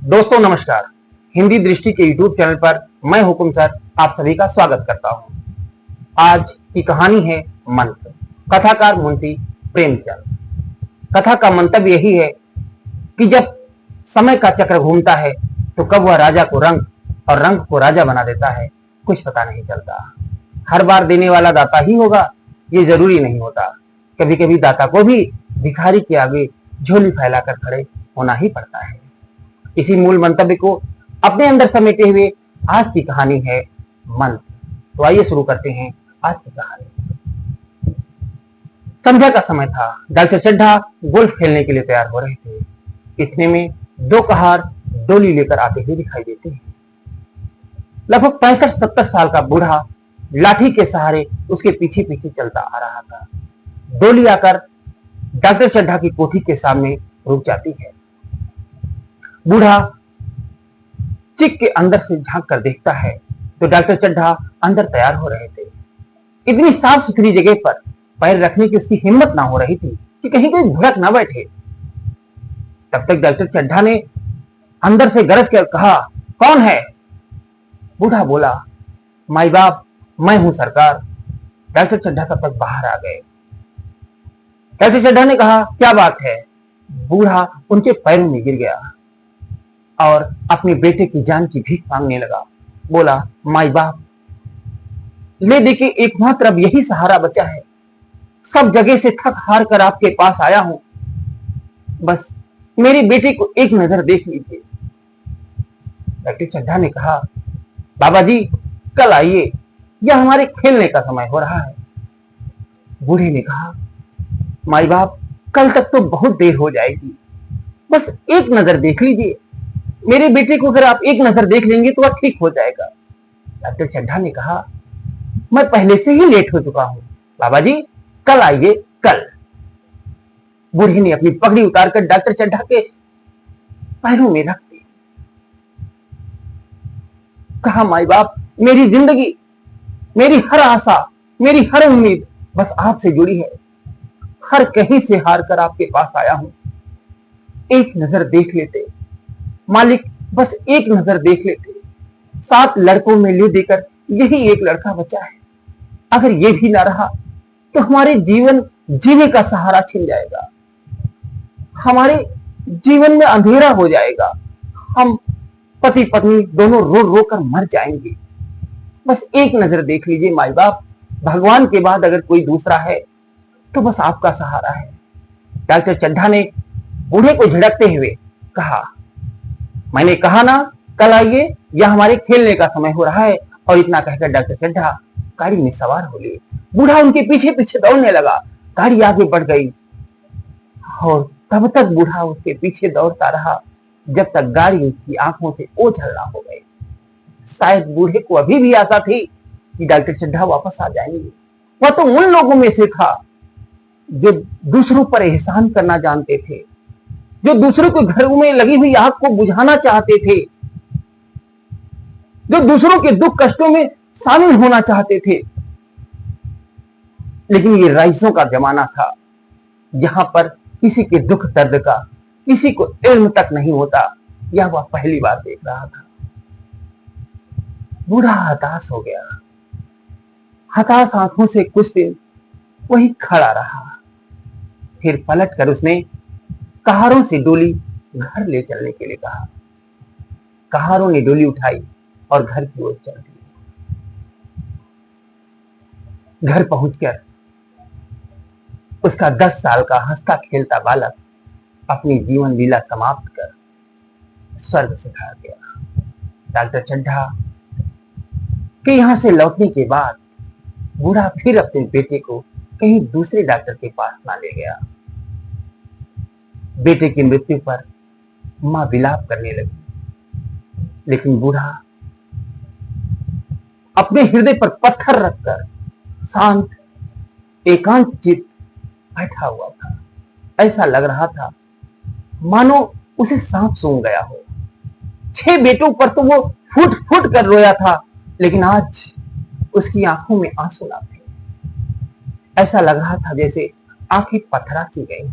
दोस्तों नमस्कार। हिंदी दृष्टि के यूट्यूब चैनल पर मैं हुकुम सर आप सभी का स्वागत करता हूं। आज की कहानी है मंत्र। कथाकार मुंशी प्रेमचंद। कथा का मंतव्य यही है कि जब समय का चक्र घूमता है तो कब वह राजा को रंग और रंग को राजा बना देता है, कुछ पता नहीं चलता। हर बार देने वाला दाता ही होगा ये जरूरी नहीं होता। कभी कभी दाता को भी भिखारी के आगे झोली फैलाकर खड़े होना ही पड़ता है। इसी मूल मंतव्य को अपने अंदर समेटे हुए आज की कहानी है मंत्र। तो आइए शुरू करते हैं आज की कहानी। संध्या का समय था। डॉक्टर चड्ढा गोल्फ खेलने के लिए तैयार हो रहे थे। इतने में दो कहार डोली लेकर आते हुए दिखाई देते हैं। लगभग 65-70 साल का बूढ़ा लाठी के सहारे उसके पीछे पीछे चलता आ रहा था। डोली आकर डॉक्टर चड्ढा की कोठी के सामने रुक जाती है। बूढ़ा चिक के अंदर से झांक कर देखता है तो डॉक्टर चड्ढा अंदर तैयार हो रहे थे। इतनी साफ सुथरी जगह पर पैर रखने की उसकी हिम्मत ना हो रही थी कि कहीं कोई भुड़क ना बैठे। तब तक डॉक्टर चड्ढा ने अंदर से गरज कर कहा, कौन है? बूढ़ा बोला, माई बाप, मैं हूं सरकार। डॉक्टर चड्ढा तब तक बाहर आ गए। डॉक्टर चड्ढा ने कहा, क्या बात है? बूढ़ा उनके पैरों में गिर गया और अपने बेटे की जान की भीख मांगने लगा। बोला, माई बाप, ले देखिए एकमात्र अब यही सहारा बचा है। सब जगह से थक हार कर आपके पास आया हूं। बस मेरे बेटे को एक नजर देख लीजिए। डॉक्टर चड्ढा ने कहा, बाबा जी कल आइए, यह हमारे खेलने का समय हो रहा है। बूढ़े ने कहा, माई बाप, कल तक तो बहुत देर हो जाएगी। बस एक नजर देख लीजिए। मेरे बेटे को अगर आप एक नजर देख लेंगे तो वह ठीक हो जाएगा। डॉक्टर चड्ढा ने कहा, मैं पहले से ही लेट हो चुका हूं। बाबा जी कल आइए, कल। बूढ़ी ने अपनी पगड़ी उतारकर डॉक्टर चड्ढा के पैरों में रख दी। कहा, माई बाप, मेरी जिंदगी, मेरी हर आशा, मेरी हर उम्मीद बस आपसे जुड़ी है। हर कहीं से हार कर आपके पास आया हूं। एक नजर देख लेते मालिक, बस एक नजर देख लेते। 7 लड़कों में ले देकर यही एक लड़का बचा है। अगर ये भी ना रहा तो हमारे जीवन जीने का सहारा छिन जाएगा। हमारे जीवन में अंधेरा हो जाएगा। हम पति पत्नी दोनों रो रो कर मर जाएंगे। बस एक नजर देख लीजिए माई बाप। भगवान के बाद अगर कोई दूसरा है तो बस आपका सहारा है। डॉक्टर चड्ढा ने बूढ़े को झिड़कते हुए कहा, मैंने कहा ना कल आइए, यह हमारे खेलने का समय हो रहा है। और इतना कहकर डॉक्टर चड्ढा गाड़ी में सवार हो लिए। बूढ़ा उनके पीछे पीछे दौड़ने लगा। गाड़ी आगे बढ़ गई और तब तक बूढ़ा उसके पीछे दौड़ता रहा जब तक गाड़ी उसकी आंखों से ओझल ना हो गई। शायद बूढ़े को अभी भी आशा थी कि डॉक्टर चड्ढा वापस आ जाएंगे। वह तो उन लोगों में से था जो दूसरों पर एहसान करना जानते थे, जो दूसरों के घरों में लगी हुई आग को बुझाना चाहते थे, जो दूसरों के दुख कष्टों में शामिल होना चाहते थे। लेकिन ये रईसों का जमाना था जहां पर किसी के दुख दर्द का किसी को इल्म तक नहीं होता। यह वह पहली बार देख रहा था। बूढ़ा हताश हो गया। हताश आंखों से कुछ दिन वही खड़ा रहा। फिर पलट कर उसने कहारों से डोली घर ले चलने के लिए कहा। कहारों ने डोली उठाई और घर की ओर चल दी। घर पहुंचकर उसका 10 साल का हंसता खेलता बालक अपनी जीवन लीला समाप्त कर स्वर्ग सिधार गया। डॉक्टर चड्ढा के यहां से लौटने के बाद बूढ़ा फिर अपने बेटे को कहीं दूसरे डॉक्टर के पास ना ले गया। बेटे की मृत्यु पर मां विलाप करने लगी, लेकिन बूढ़ा अपने हृदय पर पत्थर रखकर शांत एकांत चित बैठा हुआ था। ऐसा लग रहा था मानो उसे सांप सूंघ गया हो। 6 बेटों पर तो वो फूट फूट कर रोया था, लेकिन आज उसकी आंखों में आंसू ना थे। ऐसा लग रहा था जैसे आंखें पथरा सी गई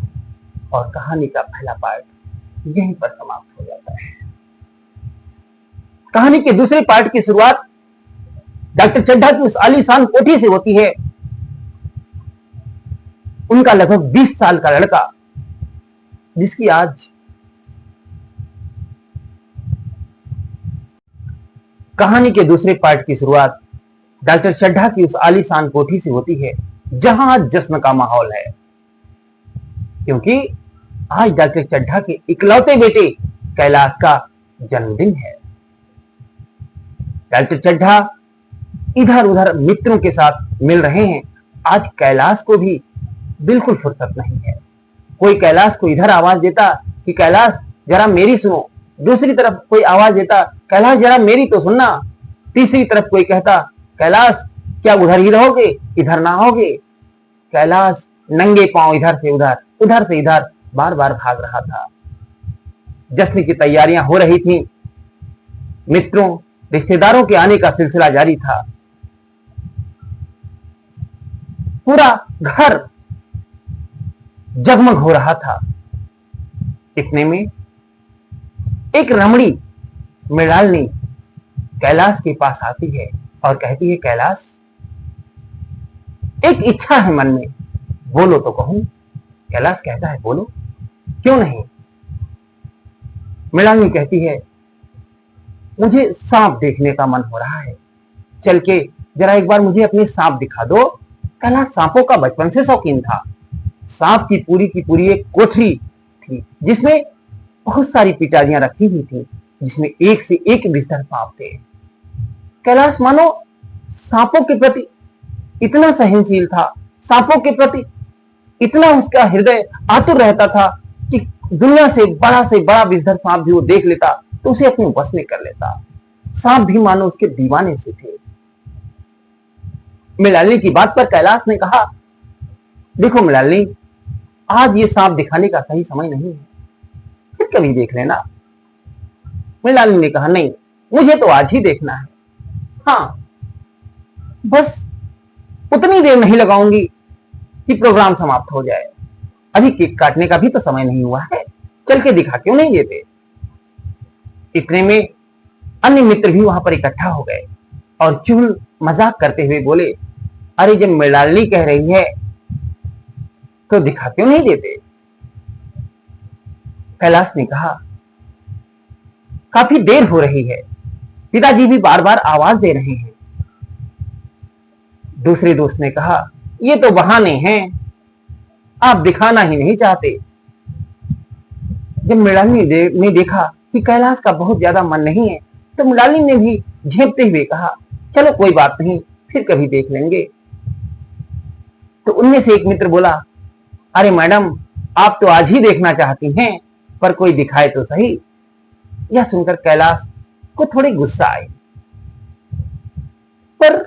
और कहानी का पहला पार्ट यहीं पर समाप्त हो जाता है। कहानी के दूसरे पार्ट की शुरुआत डॉक्टर चड्ढा की उस आलीशान कोठी से होती है। उनका लगभग 20 साल का लड़का, जिसकी आज कहानी के दूसरे पार्ट की शुरुआत डॉक्टर चड्ढा की उस आलीशान कोठी से होती है, जहां आज जश्न का माहौल है, क्योंकि आज डॉक्टर चड्ढा के इकलौते बेटे कैलाश का जन्मदिन है। डॉक्टर चड्ढा इधर उधर मित्रों के साथ मिल रहे हैं। आज कैलाश को भी बिल्कुल फुर्सत नहीं है। कोई कैलाश को इधर आवाज देता कि कैलाश जरा मेरी सुनो, दूसरी तरफ कोई आवाज देता कैलाश जरा मेरी तो सुनना, तीसरी तरफ कोई कहता कैलाश क्या उधर ही रहोगे, इधर ना आओगे। कैलाश नंगे पांव इधर से इधर बार बार भाग रहा था। जश्न की तैयारियां हो रही थीं। मित्रों रिश्तेदारों के आने का सिलसिला जारी था। पूरा घर जगमग हो रहा था। इतने में एक रमणी मृणालिनी कैलाश के पास आती है और कहती है कैलाश, एक इच्छा है मन में, बोलो तो कहूं। कैलाश कहता है बोलो, क्यों नहीं। मृणालिनी कहती है मुझे सांप देखने का मन हो रहा है, चल के जरा एक बार मुझे अपने सांप दिखा दो। कैलाश सांपों का बचपन से शौकीन था। सांप की पूरी एक कोठरी थी, जिसमें बहुत सारी पिटारियां रखी हुई थी, जिसमें एक से एक विषधर सांप थे। कैलाश मानो सांपों के प्रति इतना सहनशील था, सांपों के प्रति इतना उसका हृदय आतुर रहता था कि दुनिया से बड़ा विषधर सांप भी वो देख लेता तो उसे अपने वश में कर लेता। सांप भी मानो उसके दीवाने से थे। मृणालिनी की बात पर कैलाश ने कहा, देखो मृणालिनी, आज ये सांप दिखाने का सही समय नहीं है, फिर कभी देख लेना। मृणालिनी ने कहा, नहीं, मुझे तो आज ही देखना है। हाँ, बस उतनी देर नहीं लगाऊंगी कि प्रोग्राम समाप्त हो जाए। अभी केक काटने का भी तो समय नहीं हुआ है, चल के दिखा क्यों नहीं देते। इतने में अन्य मित्र भी वहां पर इकट्ठा हो गए और चुल मजाक करते हुए बोले, अरे जब मृणालिनी कह रही है तो दिखा क्यों नहीं देते। कैलाश ने कहा, काफी देर हो रही है, पिताजी भी बार बार आवाज दे रहे हैं। दूसरे दोस्त ने कहा, ये तो बहाने हैं, आप दिखाना ही नहीं चाहते। जब मृणालिनी ने देखा कि कैलाश का बहुत ज्यादा मन नहीं है, तो मृणालिनी ने भी झेपते हुए कहा, चलो कोई बात नहीं, फिर कभी देख लेंगे। तो उनमें से एक मित्र बोला, अरे मैडम, आप तो आज ही देखना चाहती हैं, पर कोई दिखाए तो सही। यह सुनकर कैलाश को थोड़ी गुस्सा आई, पर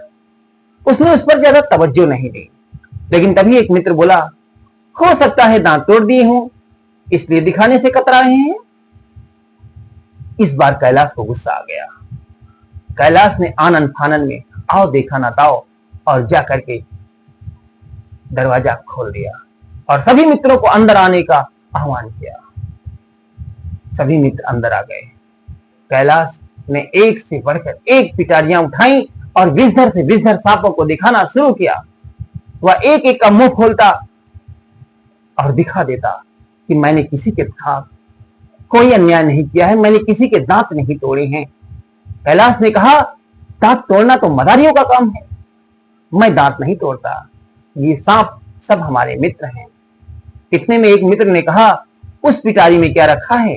उसने उस पर ज्यादा तवज्जो नहीं दी। लेकिन तभी एक मित्र बोला, हो सकता है दांत तोड़ दिए हों, इसलिए दिखाने से कतरा रहे हैं। इस बार कैलाश को गुस्सा आ गया। कैलाश ने आनन फानन में आओ देखा ना ताओ और जा करके दरवाजा खोल दिया और सभी मित्रों को अंदर आने का आह्वान किया। सभी मित्र अंदर आ गए। कैलाश ने एक से बढ़कर एक पिटारियां उठाई और विषधर से विषधर सांपों को दिखाना शुरू किया। वह एक एक का मुंह खोलता और दिखा देता कि मैंने किसी के साथ कोई अन्याय नहीं किया है, मैंने किसी के दांत नहीं तोड़े हैं। कैलाश ने कहा, दांत तोड़ना तो मदारियों का काम है, मैं दांत नहीं तोड़ता, ये सांप सब हमारे मित्र हैं। इतने में एक मित्र ने कहा, उस पिटारी में क्या रखा है?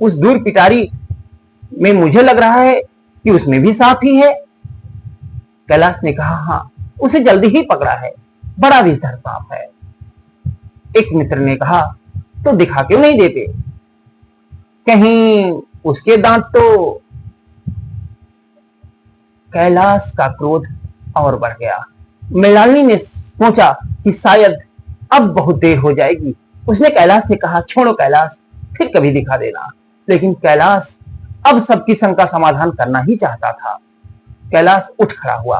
उस दूर पिटारी में मुझे लग रहा है कि उसमें भी सांप ही है। कैलाश ने कहा, हाँ, उसे जल्दी ही पकड़ा है, बड़ा विषधर सांप है। एक मित्र ने कहा, तो दिखा क्यों नहीं देते, कहीं उसके दांत तो। कैलाश का क्रोध और बढ़ गया। मृणालिनी ने सोचा कि शायद अब बहुत देर हो जाएगी। उसने कैलाश से कहा, छोड़ो कैलाश, फिर कभी दिखा देना। लेकिन कैलाश अब सबकी शंका समाधान करना ही चाहता था। कैलाश उठ खड़ा हुआ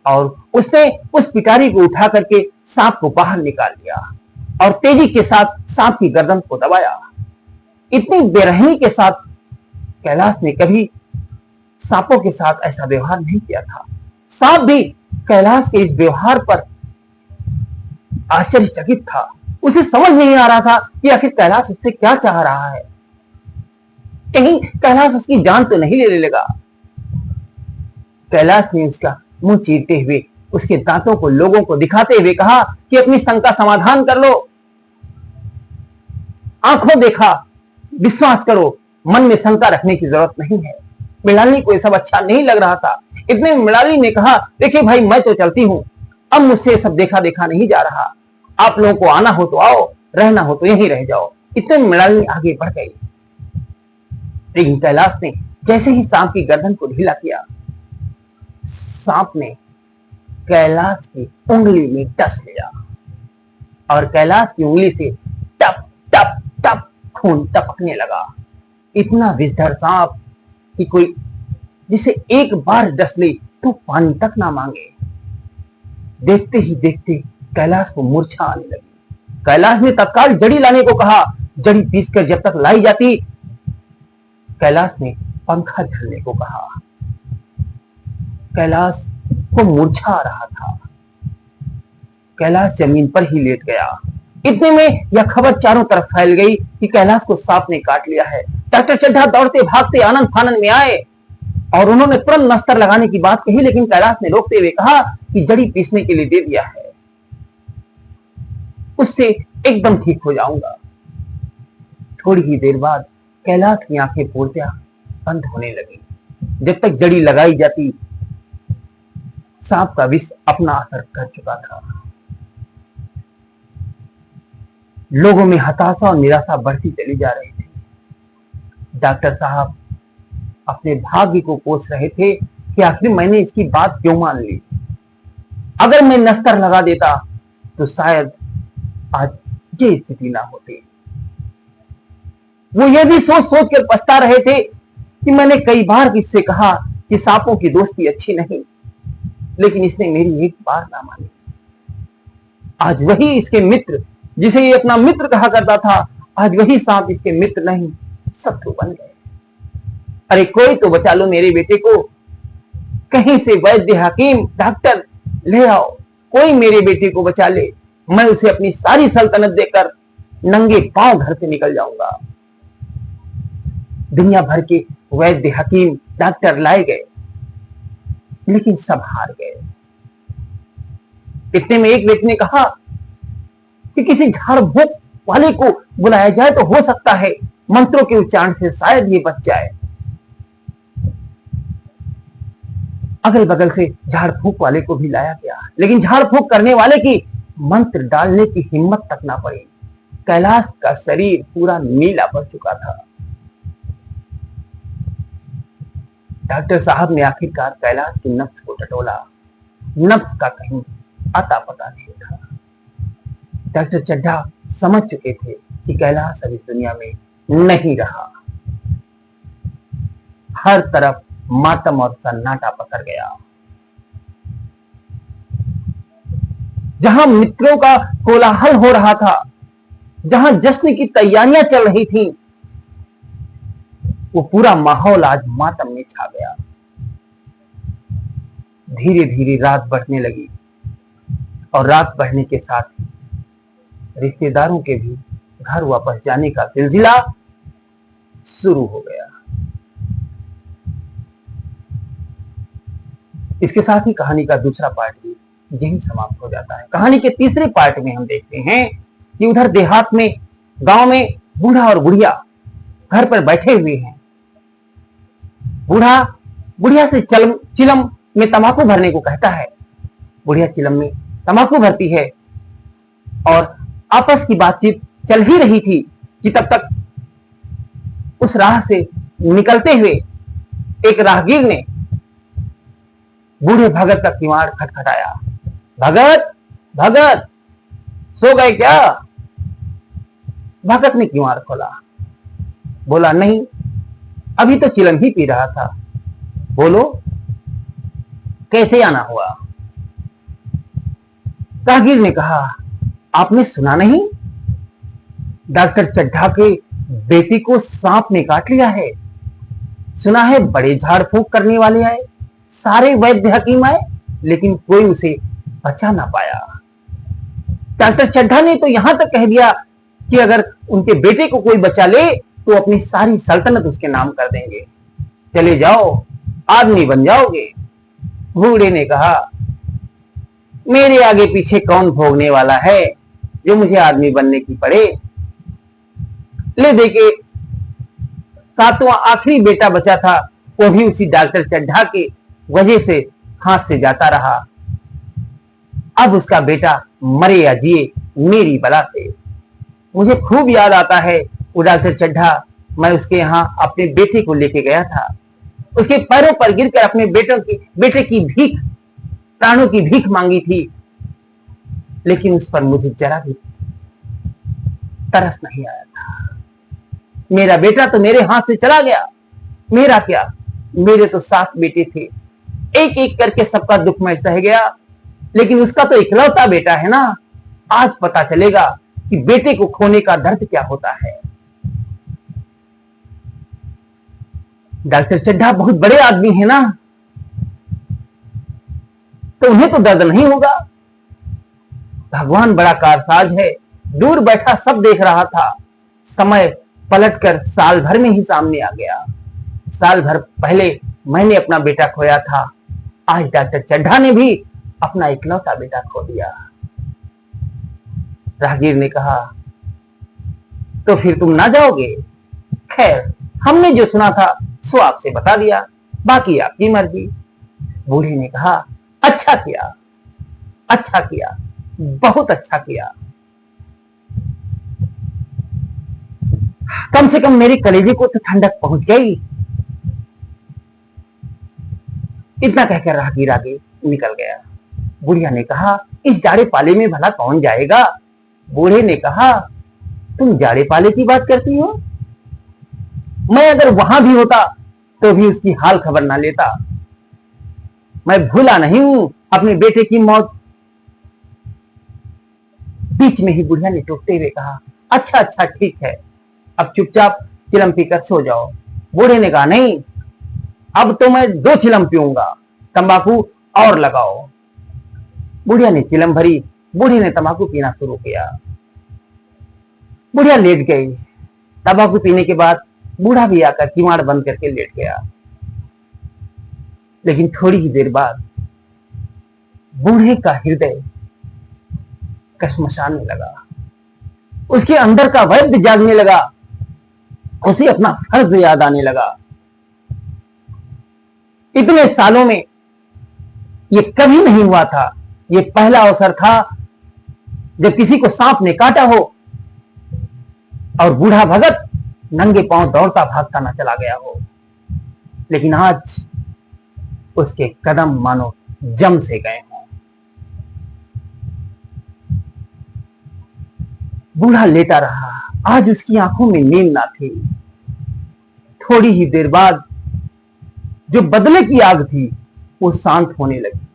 और उसने उस पिटारी को उठा करके सांप को बाहर निकाल लिया और तेजी के साथ सांप की गर्दन को दबाया। इतनी बेरहमी के साथ कैलाश ने कभी सांपों के साथ ऐसा व्यवहार नहीं किया था। सांप भी कैलाश के इस व्यवहार पर आश्चर्यचकित था। उसे समझ नहीं आ रहा था कि आखिर कैलाश उससे क्या चाह रहा है। कहीं कैलाश उसकी जान तो नहीं ले लेगा। कैलाश ने उसका मुंह चीरते हुए उसके दांतों को लोगों को दिखाते हुए कहा कि अपनी शंका समाधान कर लो। आंखों देखा विश्वास करो, मन में शंका रखने की जरूरत नहीं है। मृणालिनी को यह सब अच्छा नहीं लग रहा था। इतने में मृणालिनी ने कहा, देखिए भाई, मैं तो चलती हूं, अब मुझसे सब देखा देखा नहीं जा रहा। आप लोगों को आना हो तो आओ, रहना हो तो यहीं रह जाओ। इतने में मृणालिनी आगे बढ़ गई, लेकिन कैलाश ने जैसे ही सांप की गर्दन को ढीला किया, सांप ने कैलाश की उंगली में डस लिया और कैलाश की उंगली से टप टप टप खून टपकने लगा। इतना विषधर सांप कि कोई जिसे एक बार डस ले तो पानी तक ना मांगे। देखते ही देखते कैलाश को मूर्छा आने लगी। कैलाश ने तत्काल जड़ी लाने को कहा। जड़ी पीसकर जब तक लाई जाती, कैलाश ने पंखा झलने को कहा। कैलाश को मूर्छा आ रहा था। कैलाश जमीन पर ही लेट गया। इतने में यह खबर चारों तरफ फैल गई कि कैलाश को सांप ने काट लिया है। डॉक्टर चड्ढा दौड़ते भागते आनंद फानंद में आए और उन्होंने तुरंत नस्तर लगाने की बात कही, लेकिन कैलाश ने रोकते हुए कहा कि जड़ी पीसने के लिए दे दिया है, उससे एकदम ठीक हो जाऊंगा। थोड़ी ही देर बाद कैलाश की आंखें पूर्णतः बंद होने लगी। जब तक जड़ी लगाई जाती, सांप का विष अपना असर कर चुका था। लोगों में हताशा और निराशा बढ़ती चली जा रही थी। डॉक्टर साहब अपने भाग्य को कोस रहे थे कि आखिर मैंने इसकी बात क्यों मान ली। अगर मैं नस्तर लगा देता तो शायद आज ये स्थिति ना होती। वो ये भी सोच सोच कर पछता रहे थे कि मैंने कई बार इससे कहा कि सांपों की दोस्ती अच्छी नहीं, लेकिन इसने मेरी एक बार ना मानी। आज वही इसके मित्र, जिसे ये अपना मित्र कहा करता था, आज वही सांप इसके मित्र नहीं शत्रु बन गए। अरे कोई तो बचा लो मेरे बेटे को, कहीं से वैद्य, हकीम, डॉक्टर ले आओ, कोई मेरे बेटे को बचा ले। मैं उसे अपनी सारी सल्तनत देकर नंगे पांव घर से निकल जाऊंगा। दुनिया भर के वैद्य, हकीम, डॉक्टर लाए गए, लेकिन सब हार गए। इतने में एक व्यक्ति ने कहा कि किसी झाड़ फूक वाले को बुलाया जाए तो हो सकता है मंत्रों के उच्चारण से शायद ये बच जाए। अगल बगल से झाड़ फूक वाले को भी लाया गया, लेकिन झाड़ फूक करने वाले की मंत्र डालने की हिम्मत तक ना पड़ी। कैलाश का शरीर पूरा नीला पड़ चुका था। डॉक्टर साहब ने आखिरकार कैलाश की नब्ज को टटोला। नब्ज का कहीं आता पता नहीं था। डॉक्टर चड्ढा समझ चुके थे कि कैलाश अब इस दुनिया में नहीं रहा। हर तरफ मातम और सन्नाटा पसर गया। जहां मित्रों का कोलाहल हो रहा था, जहां जश्न की तैयारियां चल रही थी, वो पूरा माहौल आज मातम में छा गया। धीरे धीरे रात बढ़ने लगी और रात बढ़ने के साथ ही रिश्तेदारों के भी घर वापस जाने का सिलसिला शुरू हो गया। इसके साथ ही कहानी का दूसरा पार्ट भी यही समाप्त हो जाता है। कहानी के तीसरे पार्ट में हम देखते हैं कि उधर देहात में, गांव में बूढ़ा और बुढ़िया घर पर बैठे हुए हैं। बूढ़ा बुढ़िया से चिलम में तंबाकू भरने को कहता है। बुढ़िया चिलम में तंबाकू भरती है और आपस की बातचीत चल ही रही थी कि तब तक उस राह से निकलते हुए एक राहगीर ने बूढ़े भगत का किवाड़ खटखटाया। भगत, भगत, सो गए क्या? भगत ने किवाड़ खोला। बोला, नहीं, अभी तो चिलम ही पी रहा था। बोलो, कैसे आना हुआ? राहगीर ने कहा, आपने सुना नहीं? डॉक्टर चड्ढा के बेटी को सांप ने काट लिया है। सुना है बड़े झाड़ फूंक करने वाले आए, सारे वैद्य हकीम आए, लेकिन कोई उसे बचा ना पाया। डॉक्टर चड्ढा ने तो यहां तक कह दिया कि अगर उनके बेटे को कोई बचा ले तो अपनी सारी सल्तनत उसके नाम कर देंगे। चले जाओ, आदमी बन जाओगे। बूढ़े ने कहा, मेरे आगे पीछे कौन भोगने वाला है जो मुझे आदमी बनने की पड़े। ले देके सातवां आखिरी बेटा बचा था, वो भी उसी डॉक्टर चड्ढा के वजह से हाथ से जाता रहा। अब उसका बेटा मरे या जिए मेरी बला से। मुझे खूब याद आता है वो डॉक्टर चड्ढा, मैं उसके यहां अपने बेटे को लेके गया था, उसके पैरों पर गिरकर अपने बेटे की भीख, प्राणों की भीख मांगी थी, लेकिन उस पर मुझे जरा भी तरस नहीं आया था। मेरा बेटा तो मेरे हाथ से चला गया, मेरा क्या, मेरे तो 7 बेटे थे, एक एक करके सबका दुख मैं सह गया, लेकिन उसका तो इकलौता बेटा है ना। आज पता चलेगा कि बेटे को खोने का दर्द क्या होता है। डॉक्टर चड्ढा बहुत बड़े आदमी है ना, तो उन्हें तो दर्द नहीं होगा। भगवान बड़ा कारसाज है, दूर बैठा सब देख रहा था। समय पलटकर साल भर में ही सामने आ गया। साल भर पहले मैंने अपना बेटा खोया था, आज डॉक्टर चड्ढा ने भी अपना इकलौता बेटा खो दिया। राहगीर ने कहा, तो फिर तुम ना जाओगे? खैर, हमने जो सुना था सो आपसे बता दिया, बाकी आपकी मर्जी। बूढ़े ने कहा, अच्छा किया, अच्छा किया, बहुत अच्छा किया। कम से कम मेरे कलेजे को तो ठंडक पहुंच गई। इतना कहकर राहगीर आगे निकल गया। बुढ़िया ने कहा, इस जाड़े पाले में भला कौन जाएगा? बूढ़े ने कहा, तुम जाड़े पाले की बात करती हो? मैं अगर वहां भी होता तो भी उसकी हाल खबर ना लेता। मैं भूला नहीं हूं अपने बेटे की मौत। बीच में ही बुढ़िया ने टूटते हुए कहा, अच्छा अच्छा ठीक है, अब चुपचाप चिलम पीकर सो जाओ। बूढ़े ने कहा, नहीं, अब तो मैं 2 चिलम पीऊंगा, तंबाकू और लगाओ। बुढ़िया ने चिलम भरी, बूढ़े ने तंबाकू पीना शुरू किया। बुढ़िया लेट गई। तंबाकू पीने के बाद बूढ़ा भी आकर किवाड़ बंद करके लेट गया। लेकिन थोड़ी ही देर बाद बूढ़े का हृदय कश्मशाने लगा, उसके अंदर का वैद्य जागने लगा, उसे अपना फर्ज याद आने लगा। इतने सालों में ये कभी नहीं हुआ था, ये पहला अवसर था जब किसी को सांप ने काटा हो और बूढ़ा भगत नंगे पांव दौड़ता भागता ना चला गया हो। लेकिन आज उसके कदम मानो जम से गए हों। बूढ़ा लेटा रहा, आज उसकी आंखों में नींद ना थी। थोड़ी ही देर बाद जो बदले की आग थी वो शांत होने लगी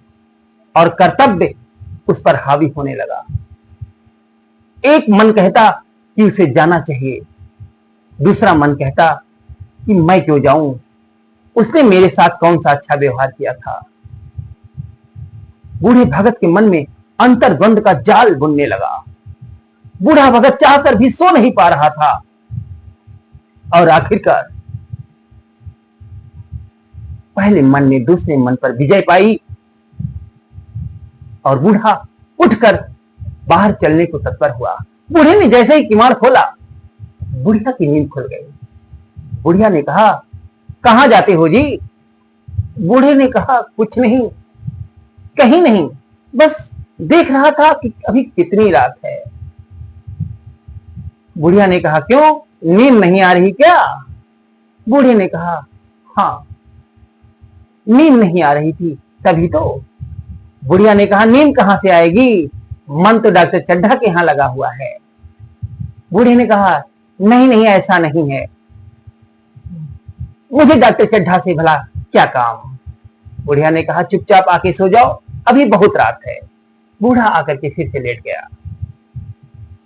और कर्तव्य उस पर हावी होने लगा। एक मन कहता कि उसे जाना चाहिए, दूसरा मन कहता कि मैं क्यों जाऊं, उसने मेरे साथ कौन सा अच्छा व्यवहार किया था। बूढ़े भगत के मन में अंतर्द्वंद का जाल बुनने लगा। बूढ़ा भगत चाहकर भी सो नहीं पा रहा था और आखिरकार पहले मन ने दूसरे मन पर विजय पाई और बूढ़ा उठकर बाहर चलने को तत्पर हुआ। बूढ़े ने जैसे ही किवाड़ खोला, बुढ़िया की नींद खुल गई। बुढ़िया ने कहा, कहां जाते हो जी? बूढ़े ने कहा, कुछ नहीं, कहीं नहीं, बस देख रहा था कि अभी कितनी रात है। बुढ़िया ने कहा, क्यों, नींद नहीं आ रही क्या? बूढ़े ने कहा, हाँ, नींद नहीं आ रही थी तभी तो। बुढ़िया ने कहा, नींद कहां से आएगी, मन तो डॉक्टर चड्ढा के यहां लगा हुआ है। बूढ़े ने कहा, नहीं नहीं, ऐसा नहीं है, मुझे डॉक्टर चड्ढा से भला क्या काम। बुढ़िया ने कहा, चुपचाप आके सो जाओ, अभी बहुत रात है। बूढ़ा आकर के फिर से लेट गया,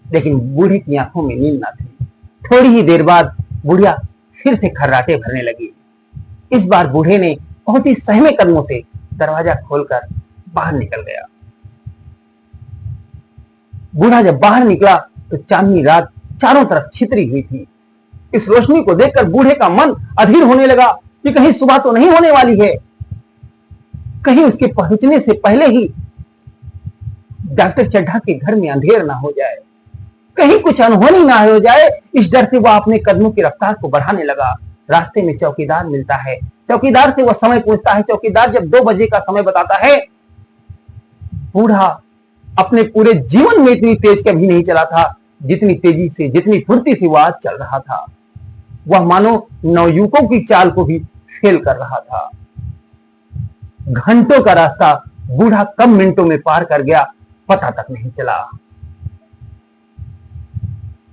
लेकिन बूढ़े की आंखों में नींद ना थी। थोड़ी ही देर बाद बुढ़िया फिर से खर्राटे भरने लगी। इस बार बूढ़े ने बहुत ही सहमे कदमों से दरवाजा खोलकर बाहर निकल गया। बूढ़ा जब बाहर निकला तो चांदनी रात चारों तरफ छितरी हुई थी। इस रोशनी को देखकर बूढ़े का मन अधीर होने लगा कि कहीं सुबह तो नहीं होने वाली है, कहीं उसके पहुंचने से पहले ही डॉक्टर चड्ढा के घर में अंधेर ना हो जाए, कहीं कुछ अनहोनी ना हो जाए। इस डर से वह अपने कदमों की रफ्तार को बढ़ाने लगा। रास्ते में चौकीदार मिलता है, चौकीदार से वह समय पूछता है। चौकीदार जब 2 बजे का समय बताता है, बूढ़ा अपने पूरे जीवन में इतनी तेज कभी नहीं चला था जितनी तेजी से, जितनी फुर्ती से वह आज चल रहा था। वह मानो नवयुवकों की चाल को भी फेल कर रहा था। घंटों का रास्ता बूढ़ा कम मिनटों में पार कर गया, पता तक नहीं चला।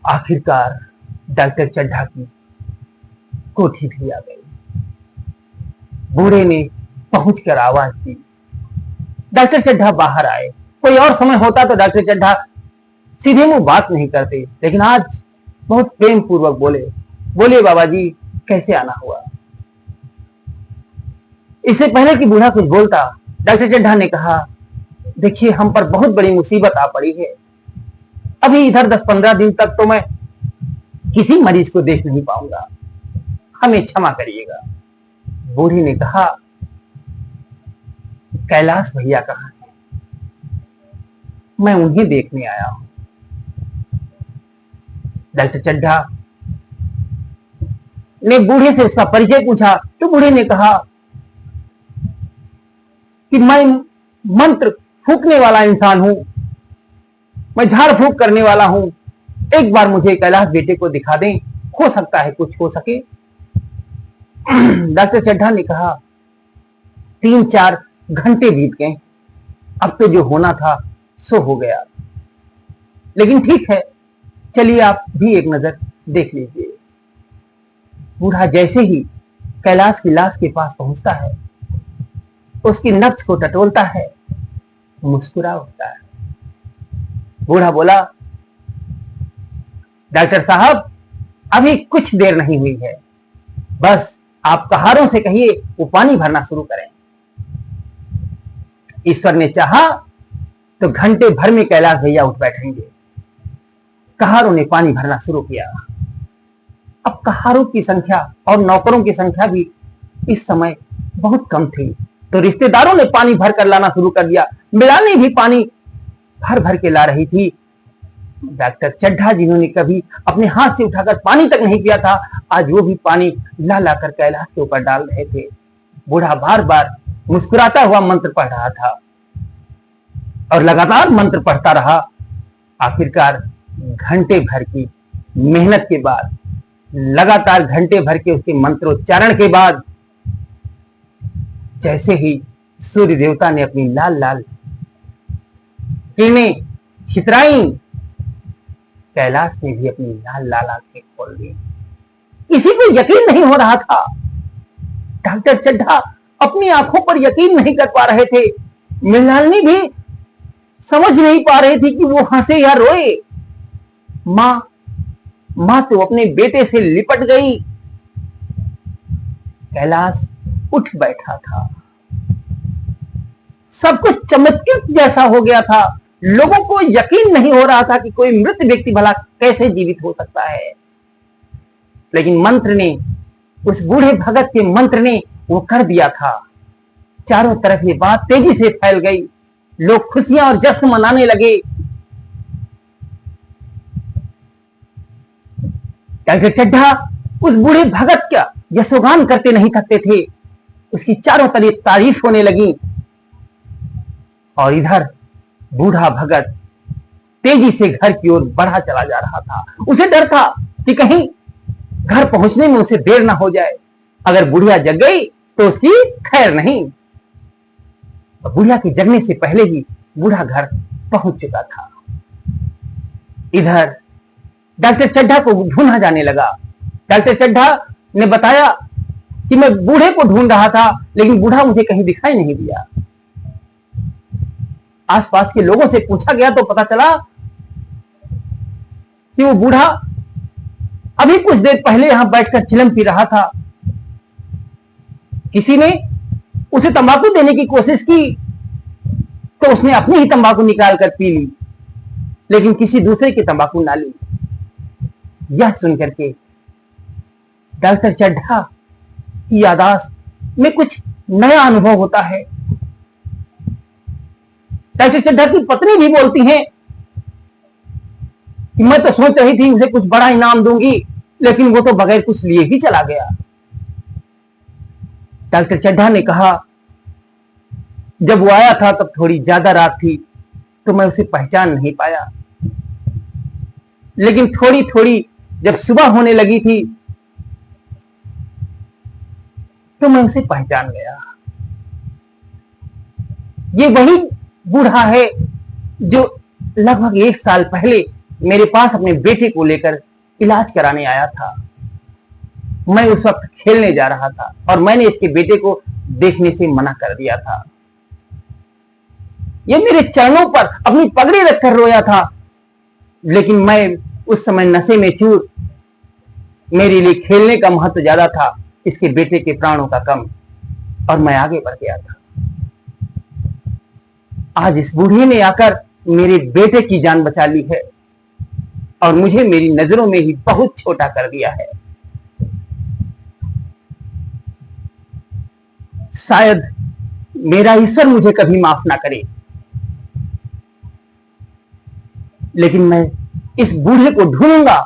आखिरकार डॉक्टर चड्ढा की कोठी भी आ गई। बूढ़े ने पहुंचकर आवाज दी। डॉक्टर चड्ढा बाहर आए। कोई और समय होता तो डॉक्टर चड्ढा सीधे मुंह बात नहीं करते, लेकिन आज बहुत प्रेम पूर्वक बोले बाबा जी कैसे आना हुआ। इससे पहले कि बूढ़ा कुछ बोलता, डॉक्टर चड्ढा ने कहा, देखिए हम पर बहुत बड़ी मुसीबत आ पड़ी है। अभी इधर 10-15 दिन तक तो मैं किसी मरीज को देख नहीं पाऊंगा, हमें क्षमा करिएगा। बूढ़ी ने कहा, कैलाश भैया कहां है? मैं उन्हें देखने आया हूं। डॉक्टर चड्ढा ने बूढ़े से उसका परिचय पूछा तो बूढ़े ने कहा कि मैं मंत्र फूकने वाला इंसान हूं, मैं झाड़ फूक करने वाला हूं। एक बार मुझे कैलाश बेटे को दिखा दें, हो सकता है कुछ हो सके। डॉक्टर चड्ढा ने कहा, 3-4 घंटे बीत गए, अब तो जो होना था सो हो गया, लेकिन ठीक है, चलिए आप भी एक नजर देख लीजिए। बूढ़ा जैसे ही कैलाश की लाश के पास पहुंचता है, उसकी नब्ज को टटोलता है, मुस्कुरा उठता है। बूढ़ा बोला, डॉक्टर साहब अभी कुछ देर नहीं हुई है, बस आप कहारों से कहिए वो पानी भरना शुरू करें। ईश्वर ने चाहा तो घंटे भर में कैलाश भैया उठ बैठेंगे। कहारों ने पानी भरना शुरू किया। अब कहारों की संख्या और नौकरों की संख्या भी इस समय बहुत कम थी, तो रिश्तेदारों ने पानी भर कर लाना शुरू कर दिया। मिलानी भी पानी भर भर के ला रही थी। डॉक्टर चड्ढा जिन्होंने कभी अपने हाथ से उठाकर पानी तक नहीं पिया था, आज वो भी पानी ला ला कर कैलाश के ऊपर डाल रहे थे। बूढ़ा बार बार मुस्कुराता हुआ मंत्र पढ़ रहा था और लगातार मंत्र पढ़ता रहा। आखिरकार घंटे भर की मेहनत के बाद, लगातार घंटे भर के उसके मंत्रोच्चारण के बाद, जैसे ही सूर्य देवता ने अपनी लाल लाल किरणें छितराई, कैलाश ने भी अपनी लाल लाल आंखें खोल दी। किसी को यकीन नहीं हो रहा था। डॉक्टर चड्ढा अपनी आंखों पर यकीन नहीं कर पा रहे थे। मृणालिनी भी समझ नहीं पा रही थी कि वो हंसे या रोए। मां तो अपने बेटे से लिपट गई। कैलाश उठ बैठा था। सब कुछ चमत्कृत जैसा हो गया था। लोगों को यकीन नहीं हो रहा था कि कोई मृत व्यक्ति भला कैसे जीवित हो सकता है, लेकिन मंत्र ने, उस बूढ़े भगत के मंत्र ने वो कर दिया था। चारों तरफ ये बात तेजी से फैल गई। लोग खुशियां और जश्न मनाने लगे। डॉक्टर चड्ढा उस बूढ़े भगत का यशोगान करते नहीं थकते थे। उसकी चारों तरफ तारीफ होने लगी और इधर बूढ़ा भगत तेजी से घर की ओर बढ़ा चला जा रहा था। उसे डर था कि कहीं घर पहुंचने में उसे देर ना हो जाए। अगर बुढ़िया जग गई तो उसकी खैर नहीं। बुढ़िया के जगने से पहले ही बूढ़ा घर पहुंच चुका था। इधर डॉक्टर चड्ढा को ढूंढा जाने लगा। डॉक्टर चड्ढा ने बताया कि मैं बूढ़े को ढूंढ रहा था, लेकिन बूढ़ा मुझे कहीं दिखाई नहीं दिया। आसपास के लोगों से पूछा गया तो पता चला कि वो बूढ़ा अभी कुछ देर पहले यहां बैठकर चिलम पी रहा था। किसी ने उसे तंबाकू देने की कोशिश की तो उसने अपनी ही तंबाकू निकाल कर पी ली, लेकिन किसी दूसरे की तंबाकू ना ली। यह सुनकर के डॉक्टर चड्ढा की याददाश्त में कुछ नया अनुभव होता है। डॉक्टर चड्ढा की पत्नी भी बोलती हैं कि मैं तो सोच रही थी उसे कुछ बड़ा इनाम दूंगी, लेकिन वो तो बगैर कुछ लिए ही चला गया। डॉक्टर चड्ढा ने कहा, जब वो आया था तब थोड़ी ज्यादा रात थी तो मैं उसे पहचान नहीं पाया, लेकिन थोड़ी थोड़ी जब सुबह होने लगी थी तो मैं उसे पहचान गया। ये वही बूढ़ा है जो लगभग 1 साल पहले मेरे पास अपने बेटे को लेकर इलाज कराने आया था। मैं उस वक्त खेलने जा रहा था और मैंने इसके बेटे को देखने से मना कर दिया था। ये मेरे चरणों पर अपनी पगड़ी रखकर रोया था, लेकिन मैं उस समय नशे में चूर, मेरे लिए खेलने का महत्व ज्यादा था, इसके बेटे के प्राणों का कम, और मैं आगे बढ़ गया था। आज इस बूढ़े ने आकर मेरे बेटे की जान बचा ली है और मुझे मेरी नजरों में ही बहुत छोटा कर दिया है। शायद मेरा ईश्वर मुझे कभी माफ ना करे, लेकिन मैं इस बूढ़े को ढूंढूंगा,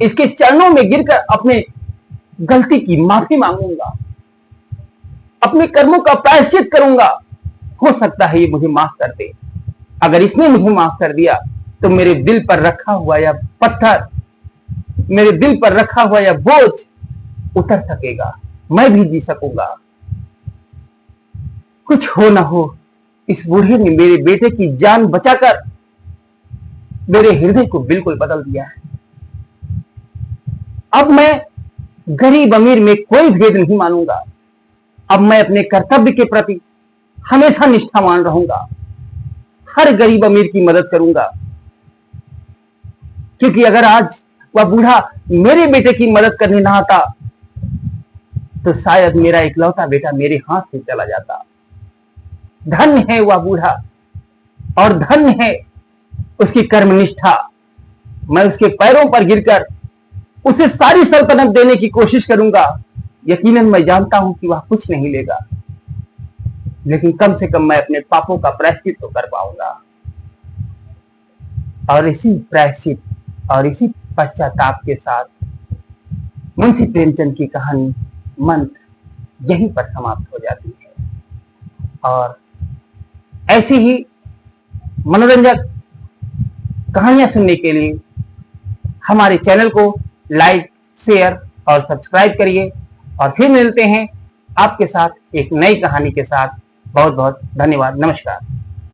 इसके चरणों में गिरकर अपने गलती की माफी मांगूंगा, अपने कर्मों का प्रायश्चित करूंगा। हो सकता है ये मुझे माफ कर दे। अगर इसने मुझे माफ कर दिया तो मेरे दिल पर रखा हुआ यह पत्थर, मेरे दिल पर रखा हुआ यह बोझ उतर सकेगा, मैं भी जी सकूंगा। कुछ हो ना हो, इस बूढ़े ने मेरे बेटे की जान बचाकर मेरे हृदय को बिल्कुल बदल दिया है। अब मैं गरीब अमीर में कोई भेद नहीं मानूंगा। अब मैं अपने कर्तव्य के प्रति हमेशा निष्ठावान रहूंगा, हर गरीब अमीर की मदद करूंगा, क्योंकि अगर आज वह बूढ़ा मेरे बेटे की मदद करने ना आता तो शायद मेरा इकलौता बेटा मेरे हाथ से चला जाता। धन्य है वह बूढ़ा और धन्य है उसकी कर्मनिष्ठा। मैं उसके पैरों पर गिरकर उसे सारी सल्तनत देने की कोशिश करूंगा। यकीनन मैं जानता हूं कि वह कुछ नहीं लेगा, लेकिन कम से कम मैं अपने पापों का प्रायश्चित तो कर पाऊंगा। और इसी प्रायश्चित और इसी पश्चाताप के साथ मुंशी प्रेमचंद की कहानी मंत्र यहीं पर समाप्त हो जाती है। और ऐसी ही मनोरंजक कहानियां सुनने के लिए हमारे चैनल को लाइक, शेयर और सब्सक्राइब करिए। और फिर मिलते हैं आपके साथ एक नई कहानी के साथ। बहुत बहुत धन्यवाद। नमस्कार।